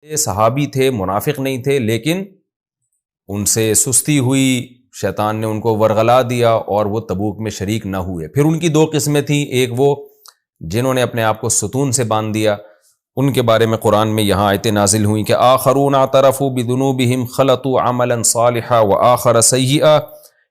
صحابی تھے، منافق نہیں تھے، لیکن ان سے سستی ہوئی، شیطان نے ان کو ورغلا دیا اور وہ تبوک میں شریک نہ ہوئے۔ پھر ان کی دو قسمیں تھیں، ایک وہ جنہوں نے اپنے آپ کو ستون سے باندھ دیا، ان کے بارے میں قرآن میں یہاں آیتیں نازل ہوئیں کہ آخرون اعترفوا بذنوبہم خلطوا عملا صالحا وآخر سیئا،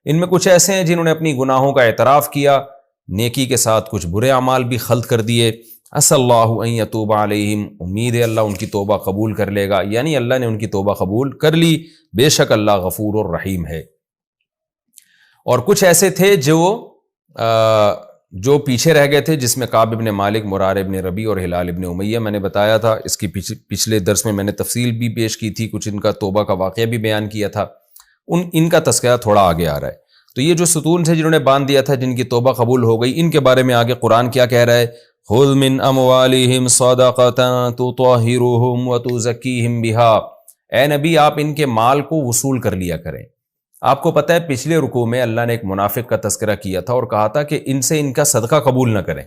ان میں کچھ ایسے ہیں جنہوں نے اپنی گناہوں کا اعتراف کیا، نیکی کے ساتھ کچھ برے اعمال بھی خلط کر دیے۔ عسى اللہ ان یتوب علیہم، امید ہے اللہ ان کی توبہ قبول کر لے گا، یعنی اللہ نے ان کی توبہ قبول کر لی، بے شک اللہ غفور الرحیم ہے۔ اور کچھ ایسے تھے جو پیچھے رہ گئے تھے، جس میں کعب ابن مالک، مرار ابن ربیع اور ہلال ابن امیہ، میں نے بتایا تھا، اس کی پچھلے درس میں نے تفصیل بھی پیش کی تھی، کچھ ان کا توبہ کا واقعہ بھی بیان کیا تھا، ان کا تذکرہ تھوڑا آگے آ رہا ہے۔ تو یہ جو ستون سے جنہوں نے باندھ دیا تھا، جن کی توبہ قبول ہو گئی، ان کے بارے میں آگے قرآن کیا کہہ رہا ہے؟ خذ من اموالہم صدقۃ تطہرہم وتزکیہم بہا، اے نبی آپ ان کے مال کو وصول کر لیا کریں۔ آپ کو پتہ ہے پچھلے رکوع میں اللہ نے ایک منافق کا تذکرہ کیا تھا اور کہا تھا کہ ان سے ان کا صدقہ قبول نہ کریں۔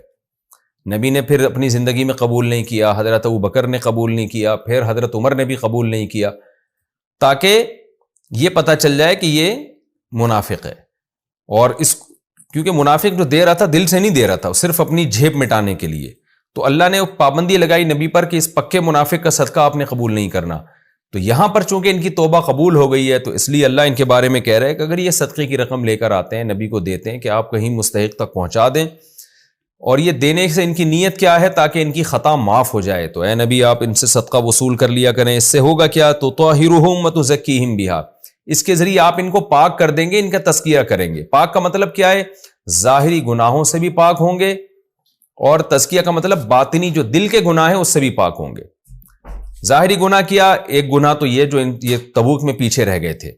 نبی نے پھر اپنی زندگی میں قبول نہیں کیا، حضرت ابوبکر نے قبول نہیں کیا، پھر حضرت عمر نے بھی قبول نہیں کیا، تاکہ یہ پتہ چل جائے کہ یہ منافق ہے۔ اور کیونکہ منافق جو دے رہا تھا دل سے نہیں دے رہا تھا، صرف اپنی جھیب مٹانے کے لیے، تو اللہ نے پابندی لگائی نبی پر کہ اس پکے منافق کا صدقہ آپ نے قبول نہیں کرنا۔ تو یہاں پر چونکہ ان کی توبہ قبول ہو گئی ہے، تو اس لیے اللہ ان کے بارے میں کہہ رہا ہے کہ اگر یہ صدقے کی رقم لے کر آتے ہیں، نبی کو دیتے ہیں کہ آپ کہیں مستحق تک پہنچا دیں، اور یہ دینے سے ان کی نیت کیا ہے؟ تاکہ ان کی خطا معاف ہو جائے، تو اے نبی آپ ان سے صدقہ وصول کر لیا کریں۔ اس سے ہوگا کیا؟ تطہرہم وتزکیہم بہا، اس کے ذریعے آپ ان کو پاک کر دیں گے، ان کا تزکیہ کریں گے۔ پاک کا مطلب کیا ہے؟ ظاہری گناہوں سے بھی پاک ہوں گے، اور تزکیہ کا مطلب باطنی جو دل کے گناہ ہیں اس سے بھی پاک ہوں گے۔ ظاہری گناہ کیا؟ ایک گناہ تو یہ تبوک میں پیچھے رہ گئے تھے۔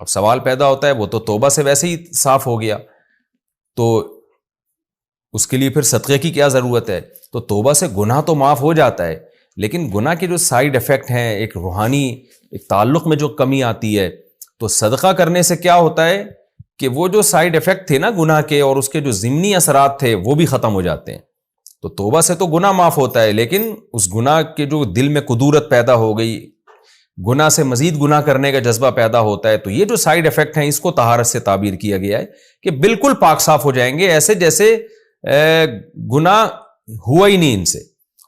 اب سوال پیدا ہوتا ہے، وہ تو توبہ سے ویسے ہی صاف ہو گیا، تو اس کے لیے پھر صدقے کی کیا ضرورت ہے؟ تو توبہ سے گناہ تو معاف ہو جاتا ہے، لیکن گناہ کے جو سائیڈ ایفیکٹ ہیں، ایک روحانی ایک تعلق میں جو کمی آتی ہے، تو صدقہ کرنے سے کیا ہوتا ہے کہ وہ جو سائیڈ ایفیکٹ تھے نا گناہ کے، اور اس کے جو ضمنی اثرات تھے، وہ بھی ختم ہو جاتے ہیں۔ تو توبہ سے تو گناہ معاف ہوتا ہے، لیکن اس گناہ کے جو دل میں قدورت پیدا ہو گئی، گناہ سے مزید گناہ کرنے کا جذبہ پیدا ہوتا ہے، تو یہ جو سائیڈ ایفیکٹ ہیں اس کو طہارت سے تعبیر کیا گیا ہے کہ بالکل پاک صاف ہو جائیں گے، ایسے جیسے گناہ ہوا ہی نہیں ان سے۔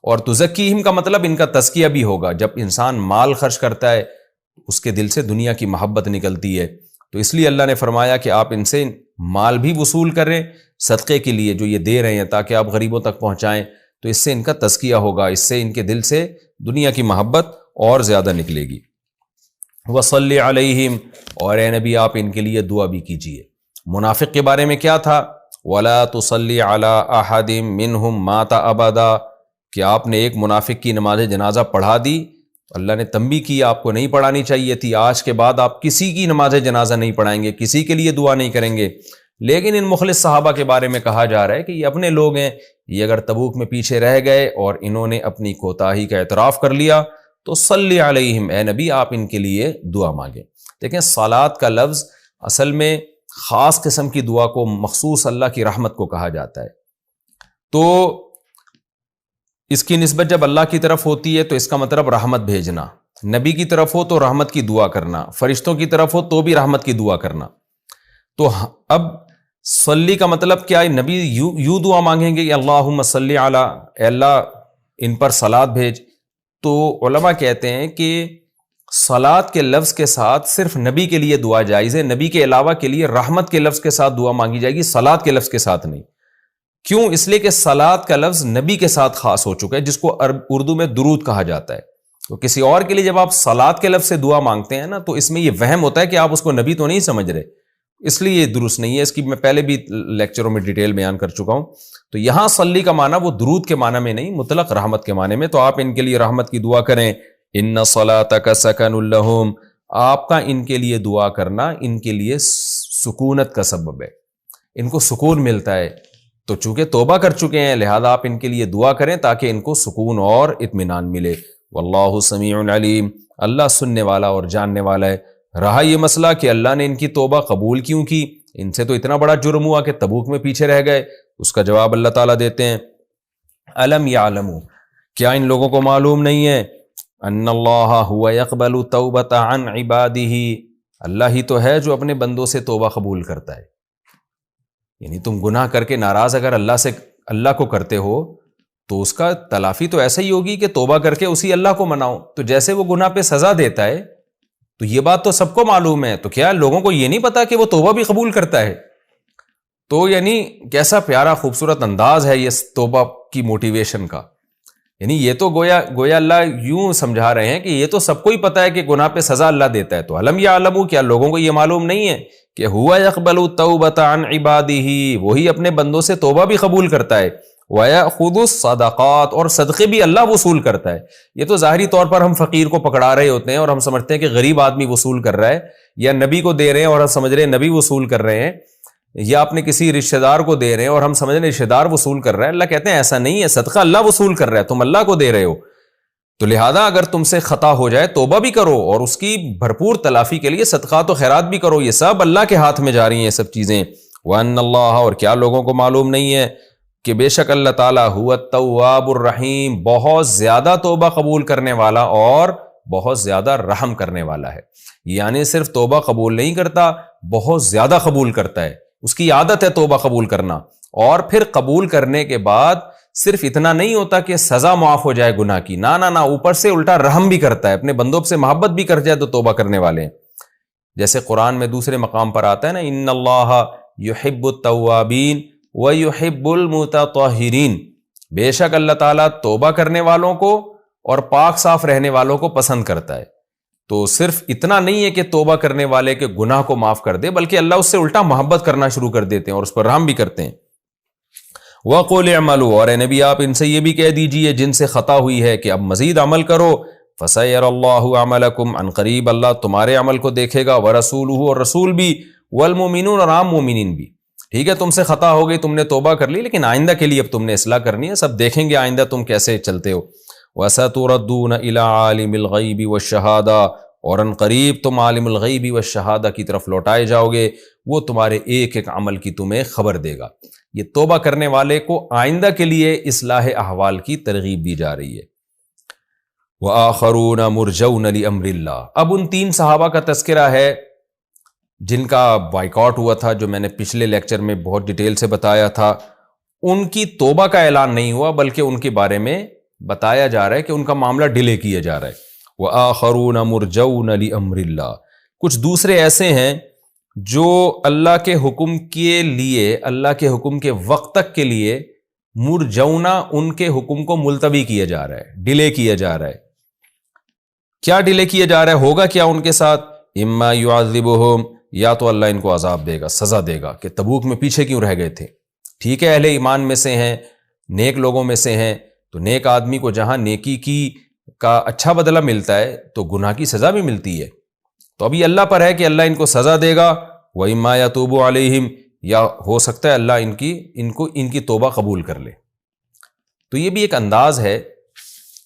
اور تزکیہم کا مطلب ان کا تزکیہ بھی ہوگا۔ جب انسان مال خرچ کرتا ہے، اس کے دل سے دنیا کی محبت نکلتی ہے، تو اس لیے اللہ نے فرمایا کہ آپ ان سے مال بھی وصول کریں صدقے کے لیے جو یہ دے رہے ہیں، تاکہ آپ غریبوں تک پہنچائیں، تو اس سے ان کا تزکیہ ہوگا، اس سے ان کے دل سے دنیا کی محبت اور زیادہ نکلے گی۔ وصلی علیہم، اور اے نبی آپ ان کے لیے دعا بھی کیجیے۔ منافق کے بارے میں کیا تھا؟ ولا تصلی علی احد منہم مات ابدا، کہ آپ نے ایک منافق کی نماز جنازہ پڑھا دی، اللہ نے تنبیہ کی آپ کو نہیں پڑھانی چاہیے تھی، آج کے بعد آپ کسی کی نماز جنازہ نہیں پڑھائیں گے، کسی کے لیے دعا نہیں کریں گے۔ لیکن ان مخلص صحابہ کے بارے میں کہا جا رہا ہے کہ یہ اپنے لوگ ہیں، یہ اگر تبوک میں پیچھے رہ گئے اور انہوں نے اپنی کوتاہی کا اعتراف کر لیا، تو صلی علیہم، اے نبی آپ ان کے لیے دعا مانگیں۔ دیکھیں صلات کا لفظ اصل میں خاص قسم کی دعا کو، مخصوص اللہ کی رحمت کو کہا جاتا ہے، تو اس کی نسبت جب اللہ کی طرف ہوتی ہے تو اس کا مطلب رحمت بھیجنا، نبی کی طرف ہو تو رحمت کی دعا کرنا، فرشتوں کی طرف ہو تو بھی رحمت کی دعا کرنا۔ تو اب صلی کا مطلب کیا ہے؟ نبی یوں دعا مانگیں گے کہ اللہم صلی علی، اے اللہ ان پر صلات بھیج۔ تو علماء کہتے ہیں کہ صلات کے لفظ کے ساتھ صرف نبی کے لیے دعا جائز ہے، نبی کے علاوہ کے لیے رحمت کے لفظ کے ساتھ دعا مانگی جائے گی، صلات کے لفظ کے ساتھ نہیں۔ کیوں؟ اس لیے کہ صلات کا لفظ نبی کے ساتھ خاص ہو چکا ہے، جس کو اردو میں درود کہا جاتا ہے۔ تو کسی اور کے لیے جب آپ صلات کے لفظ سے دعا مانگتے ہیں نا، تو اس میں یہ وہم ہوتا ہے کہ آپ اس کو نبی تو نہیں سمجھ رہے، اس لیے یہ درست نہیں ہے۔ اس کی میں پہلے بھی لیکچروں میں ڈیٹیل بیان کر چکا ہوں۔ تو یہاں صلی کا معنی وہ درود کے معنی میں نہیں، مطلق رحمت کے معنی میں، تو آپ ان کے لیے رحمت کی دعا کریں۔ ان صلاتک سکن لہم، آپ کا ان کے لیے دعا کرنا ان کے لیے سکونت کا سبب ہے، ان کو سکون ملتا ہے۔ تو چونکہ توبہ کر چکے ہیں، لہذا آپ ان کے لیے دعا کریں تاکہ ان کو سکون اور اطمینان ملے۔ واللہ سمیع علیم، اللہ سننے والا اور جاننے والا ہے۔ رہا یہ مسئلہ کہ اللہ نے ان کی توبہ قبول کیوں کی، ان سے تو اتنا بڑا جرم ہوا کہ تبوک میں پیچھے رہ گئے، اس کا جواب اللہ تعالیٰ دیتے ہیں الم یعلموا، کیا ان لوگوں کو معلوم نہیں ہے ان اللہ هو يقبل التوبۃ عن عبادہ، اللہ ہی تو ہے جو اپنے بندوں سے توبہ قبول کرتا ہے. یعنی تم گناہ کر کے ناراض اگر اللہ کو کرتے ہو تو اس کا تلافی تو ایسا ہی ہوگی کہ توبہ کر کے اسی اللہ کو مناؤ. تو جیسے وہ گناہ پہ سزا دیتا ہے تو یہ بات تو سب کو معلوم ہے، تو کیا لوگوں کو یہ نہیں پتا کہ وہ توبہ بھی قبول کرتا ہے؟ تو یعنی کیسا پیارا خوبصورت انداز ہے یہ توبہ کی موٹیویشن کا. یعنی یہ تو گویا اللہ یوں سمجھا رہے ہیں کہ یہ تو سب کو ہی پتا ہے کہ گناہ پہ سزا اللہ دیتا ہے، تو علم یعلموا، کیا لوگوں کو یہ معلوم نہیں ہے کہ ہوا یقبل التوبۃ عن عبادہ، وہی اپنے بندوں سے توبہ بھی قبول کرتا ہے، وَيَأْخُذُ الصَّدَقَاتِ، اور صدقے بھی اللہ وصول کرتا ہے. یہ تو ظاہری طور پر ہم فقیر کو پکڑا رہے ہوتے ہیں اور ہم سمجھتے ہیں کہ غریب آدمی وصول کر رہا ہے، یا نبی کو دے رہے ہیں اور ہم سمجھ رہے ہیں نبی وصول کر رہے ہیں، یا اپنے کسی رشتہ دار کو دے رہے ہیں اور ہم سمجھ رہے ہیں رشتہ دار وصول کر رہا ہے. اللہ کہتے ہیں ایسا نہیں ہے، صدقہ اللہ وصول کر رہا ہے، تم اللہ کو دے رہے ہو. تو لہذا اگر تم سے خطا ہو جائے توبہ بھی کرو اور اس کی بھرپور تلافی کے لیے صدقات و خیرات بھی کرو. یہ سب اللہ کے ہاتھ میں جا رہی ہیں یہ سب چیزیں. وَأَنَّ اللَّهَ، اور کیا لوگوں کو معلوم نہیں ہے کہ بے شک اللہ تعالیٰ هُوَ التَّوَّابُ الرَّحِيمُ، بہت زیادہ توبہ قبول کرنے والا اور بہت زیادہ رحم کرنے والا ہے. یعنی صرف توبہ قبول نہیں کرتا، بہت زیادہ قبول کرتا ہے. اس کی عادت ہے توبہ قبول کرنا، اور پھر قبول کرنے کے بعد صرف اتنا نہیں ہوتا کہ سزا معاف ہو جائے گناہ کی، نہ اوپر سے الٹا رحم بھی کرتا ہے، اپنے بندوں سے محبت بھی کر جائے تو توبہ کرنے والے ہیں. جیسے قرآن میں دوسرے مقام پر آتا ہے نا، ان اللہ یحب التوابین ویحب المتطہرین، بے شک اللہ تعالیٰ توبہ کرنے والوں کو اور پاک صاف رہنے والوں کو پسند کرتا ہے. تو صرف اتنا نہیں ہے کہ توبہ کرنے والے کے گناہ کو معاف کر دے، بلکہ اللہ اس سے الٹا محبت کرنا شروع کر دیتے ہیں اور اس پر رحم بھی کرتے ہیں. وَقُلِ اعْمَلُوا، اور اے نبی آپ ان سے یہ بھی کہہ دیجئے جن سے خطا ہوئی ہے کہ اب مزید عمل کرو. فَسَيَرَ اللَّهُ عَمَلَكُمْ، عن قریب اللہ تمہارے عمل کو دیکھے گا، وَرَسُولُهُ، اور رسول بھی، وَالْمُؤْمِنُونَ، اور عام مومنین بھی. ٹھیک ہے تم سے خطا ہو گئی، تم نے توبہ کر لی، لیکن آئندہ کے لیے اب تم نے اصلاح کرنی ہے، سب دیکھیں گے آئندہ تم کیسے چلتے ہو. وَسَتُرَدُّونَ إِلَىٰ عَالِمِ الْغَيْبِ وَالشَّهَادَةِ، اور ان قریب تم عالم الغیب والشہادہ کی طرف لوٹائے جاؤ گے، وہ تمہارے ایک ایک عمل کی تمہیں خبر دے گا. یہ توبہ کرنے والے کو آئندہ کے لیے اصلاح احوال کی ترغیب دی جا رہی ہے. وَآخَرُونَ مُرْجَوْنَ لِأَمْرِ اللَّهِ، اب ان تین صحابہ کا تذکرہ ہے جن کا بائیکاٹ ہوا تھا، جو میں نے پچھلے لیکچر میں بہت ڈیٹیل سے بتایا تھا. ان کی توبہ کا اعلان نہیں ہوا، بلکہ ان کے بارے میں بتایا جا رہا ہے کہ ان کا معاملہ ڈیلے کیا جا رہا ہے. وَآخَرُونَ مُرْجَوْنَ لِأَمْرِ اللَّهِ، کچھ دوسرے ایسے ہیں جو اللہ کے حکم کے لیے، اللہ کے حکم کے وقت تک کے لیے مرجونا، ان کے حکم کو ملتوی کیا جا رہا ہے، ڈیلے کیا جا رہا ہے. کیا ڈیلے کیا جا رہا ہے؟ ہوگا کیا ان کے ساتھ؟ اما یعذبہم، یا تو اللہ ان کو عذاب دے گا، سزا دے گا کہ تبوک میں پیچھے کیوں رہ گئے تھے. ٹھیک ہے اہل ایمان میں سے ہیں، نیک لوگوں میں سے ہیں، تو نیک آدمی کو جہاں نیکی کی کا اچھا بدلہ ملتا ہے تو گناہ کی سزا بھی ملتی ہے. تو ابھی اللہ پر ہے کہ اللہ ان کو سزا دے گا. وَإِمَّا يَتُوبُ عَلَيْهِمْ، یا ہو سکتا ہے اللہ ان کی توبہ قبول کر لے. تو یہ بھی ایک انداز ہے.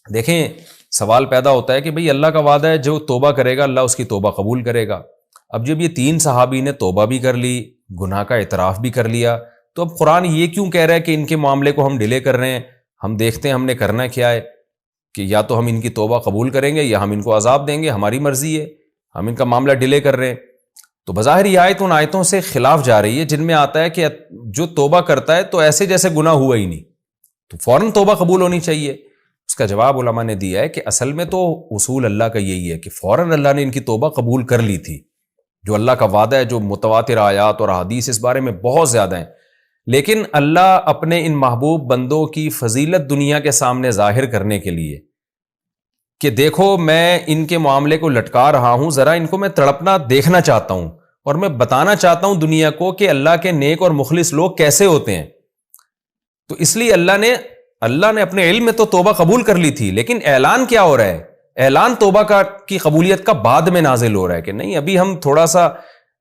دیکھیں سوال پیدا ہوتا ہے کہ بھئی اللہ کا وعدہ ہے جو توبہ کرے گا اللہ اس کی توبہ قبول کرے گا. اب جب یہ تین صحابی نے توبہ بھی کر لی، گناہ کا اعتراف بھی کر لیا، تو اب قرآن یہ کیوں کہہ رہا ہے کہ ان کے معاملے کو ہم ڈیلے کر رہے ہیں؟ ہم دیکھتے ہیں ہم نے کرنا کیا ہے، کہ یا تو ہم ان کی توبہ قبول کریں گے یا ہم ان کو عذاب دیں گے، ہماری مرضی ہے، ہم ان کا معاملہ ڈیلے کر رہے ہیں. تو بظاہر یہ آیت ان آیتوں سے خلاف جا رہی ہے جن میں آتا ہے کہ جو توبہ کرتا ہے تو ایسے جیسے گناہ ہوا ہی نہیں، تو فوراً توبہ قبول ہونی چاہیے. اس کا جواب علماء نے دیا ہے کہ اصل میں تو اصول اللہ کا یہی ہے کہ فوراً اللہ نے ان کی توبہ قبول کر لی تھی. جو اللہ کا وعدہ ہے، جو متواتر آیات اور احادیث اس بارے میں بہت زیادہ ہیں، لیکن اللہ اپنے ان محبوب بندوں کی فضیلت دنیا کے سامنے ظاہر کرنے کے لیے کہ دیکھو میں ان کے معاملے کو لٹکا رہا ہوں، ذرا ان کو میں تڑپنا دیکھنا چاہتا ہوں اور میں بتانا چاہتا ہوں دنیا کو کہ اللہ کے نیک اور مخلص لوگ کیسے ہوتے ہیں. تو اس لیے اللہ نے اپنے علم میں تو توبہ قبول کر لی تھی، لیکن اعلان کیا ہو رہا ہے؟ اعلان توبہ کی قبولیت کا بعد میں نازل ہو رہا ہے کہ نہیں، ابھی ہم تھوڑا سا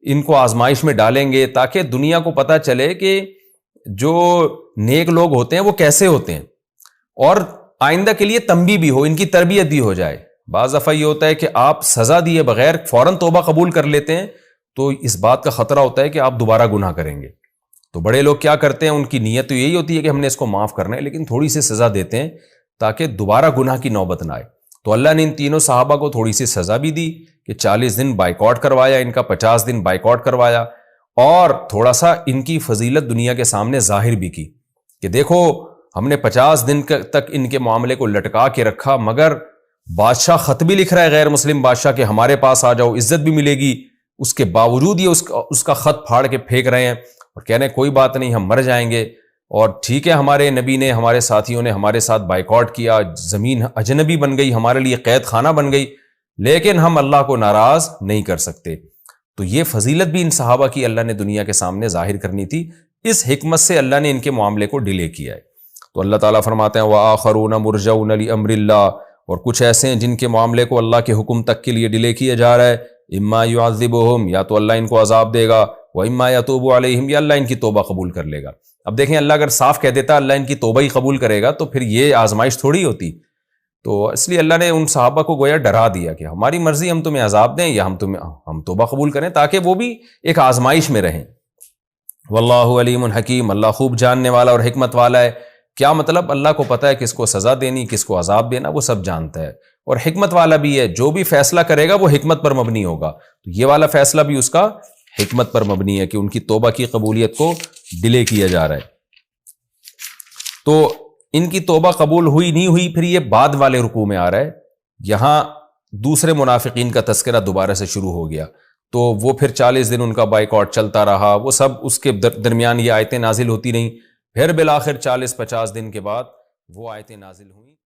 ان کو آزمائش میں ڈالیں گے تاکہ دنیا کو پتہ چلے کہ جو نیک لوگ ہوتے ہیں وہ کیسے ہوتے ہیں، اور آئندہ کے لیے تنبیہ بھی ہو، ان کی تربیت بھی ہو جائے. بعض دفعہ یہ ہوتا ہے کہ آپ سزا دیے بغیر فوراً توبہ قبول کر لیتے ہیں تو اس بات کا خطرہ ہوتا ہے کہ آپ دوبارہ گناہ کریں گے. تو بڑے لوگ کیا کرتے ہیں، ان کی نیت تو یہی ہوتی ہے کہ ہم نے اس کو معاف کرنا ہے، لیکن تھوڑی سی سزا دیتے ہیں تاکہ دوبارہ گناہ کی نوبت نہ آئے. تو اللہ نے ان تینوں صحابہ کو تھوڑی سی سزا بھی دی کہ 40 دن بائیکاٹ کروایا ان کا، 50 دن بائیکاٹ کروایا، اور تھوڑا سا ان کی فضیلت دنیا کے سامنے ظاہر بھی کی کہ دیکھو ہم نے 50 دن تک ان کے معاملے کو لٹکا کے رکھا، مگر بادشاہ خط بھی لکھ رہا ہے غیر مسلم بادشاہ کہ ہمارے پاس آ جاؤ، عزت بھی ملے گی، اس کے باوجود یہ اس کا خط پھاڑ کے پھینک رہے ہیں اور کہہ رہے ہیں کوئی بات نہیں ہم مر جائیں گے، اور ٹھیک ہے ہمارے نبی نے، ہمارے ساتھیوں نے ہمارے ساتھ بائیکاٹ کیا، زمین اجنبی بن گئی، ہمارے لیے قید خانہ بن گئی، لیکن ہم اللہ کو ناراض نہیں کر سکتے۔ تو یہ فضیلت بھی ان صحابہ کی اللہ نے دنیا کے سامنے ظاہر کرنی تھی، اس حکمت سے اللہ نے ان کے معاملے کو ڈیلے کیا ہے۔ تو اللہ تعالیٰ فرماتے ہیں وَآخَرُونَ مُرْجَوْنَ لِأَمْرِ اللَّهِ، اور کچھ ایسے ہیں جن کے معاملے کو اللہ کے حکم تک کے لیے ڈیلے کیا جا رہا ہے، اما يعذبهم، یا تو اللہ ان کو عذاب دے گا، وَإِمَّا يَتُوبُ عَلَيْهِمْ، یا اللہ ان کی توبہ قبول کر لے گا۔ اب دیکھیں اللہ اگر صاف کہہ دیتا اللہ ان کی توبہ ہی قبول کرے گا تو پھر یہ آزمائش تھوڑی ہوتی۔ تو اس لیے اللہ نے ان صحابہ کو گویا ڈرا دیا کہ ہماری مرضی ہم تمہیں عذاب دیں یا ہم توبہ قبول کریں، تاکہ وہ بھی ایک آزمائش میں رہیں۔ واللہ علیم حکیم، اللہ خوب جاننے والا اور حکمت والا ہے۔ کیا مطلب؟ اللہ کو پتہ ہے کس کو سزا دینی، کس کو عذاب دینا، وہ سب جانتا ہے، اور حکمت والا بھی ہے، جو بھی فیصلہ کرے گا وہ حکمت پر مبنی ہوگا۔ تو یہ والا فیصلہ بھی اس کا حکمت پر مبنی ہے کہ ان کی توبہ کی قبولیت کو ڈیلے کیا جا رہا ہے۔ تو ان کی توبہ قبول ہوئی نہیں ہوئی، پھر یہ بعد والے رکوع میں آ رہا ہے، یہاں دوسرے منافقین کا تذکرہ دوبارہ سے شروع ہو گیا۔ تو وہ پھر 40 دن ان کا بائیکاٹ چلتا رہا، وہ سب اس کے درمیان یہ آیتیں نازل ہوتی رہیں، پھر بالآخر 40-50 دن کے بعد وہ آیتیں نازل ہوئیں۔